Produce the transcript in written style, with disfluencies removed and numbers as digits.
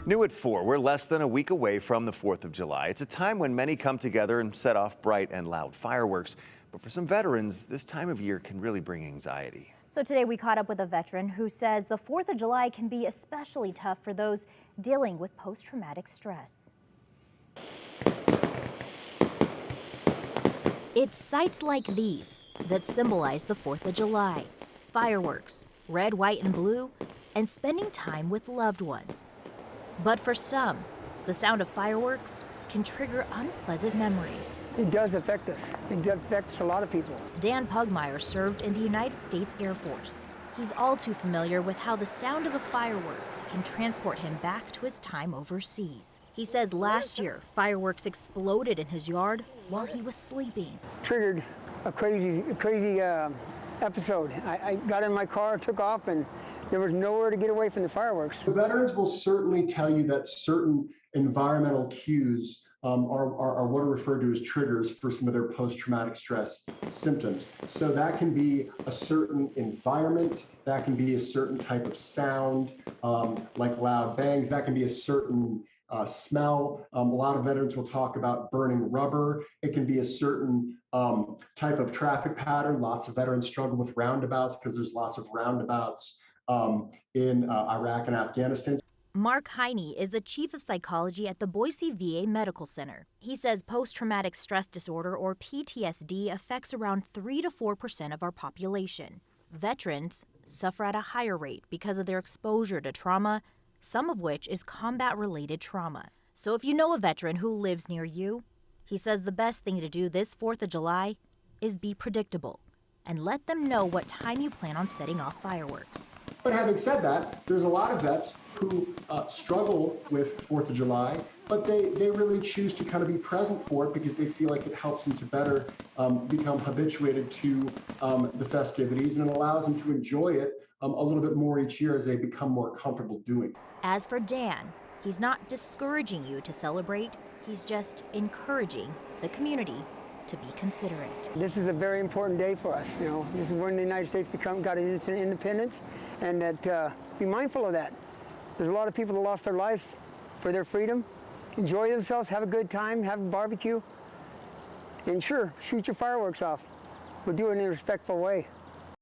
New at 4, we're less than a week away from the 4th of July. It's a time when many come together and set off bright and loud fireworks. But for some veterans, this time of year can really bring anxiety. So today we caught up with a veteran who says the 4th of July can be especially tough for those dealing with post-traumatic stress. It's sights like these that symbolize the 4th of July. Fireworks, red, white, and blue, and spending time with loved ones. But for some, the sound of fireworks can trigger unpleasant memories. It does affect us. It affects a lot of people. Dan Pugmire served in the United States Air Force. He's all too familiar with how the sound of a firework can transport him back to his time overseas. He says last year, fireworks exploded in his yard while he was sleeping. Triggered a crazy episode. I got in my car, took off, and there was nowhere to get away from the fireworks. The veterans will certainly tell you that certain environmental cues are what are referred to as triggers for some of their post-traumatic stress symptoms. So that can be a certain environment, that can be a certain type of sound, like loud bangs, that can be a certain smell. A lot of veterans will talk about burning rubber. It can be a certain type of traffic pattern. Lots of veterans struggle with roundabouts because there's lots of roundabouts in Iraq and Afghanistan. Mark Heine is the chief of psychology at the Boise VA Medical Center. He says post-traumatic stress disorder, or PTSD, affects around 3 to 4% of our population. Veterans suffer at a higher rate because of their exposure to trauma, some of which is combat-related trauma. So if you know a veteran who lives near you, he says the best thing to do this 4th of July is be predictable and let them know what time you plan on setting off fireworks. But having said that, there's a lot of vets who struggle with 4th of July, but they really choose to kind of be present for it because they feel like it helps them to better become habituated to the festivities, and it allows them to enjoy it a little bit more each year as they become more comfortable doing it. As for Dan, he's not discouraging you to celebrate, he's just encouraging the community to be considerate. This is a very important day for us. You know, this is when the United States got its independence, and that be mindful of that. There's a lot of people that lost their lives for their freedom. Enjoy themselves, have a good time, have a barbecue, and sure, shoot your fireworks off, but do it in a respectful way.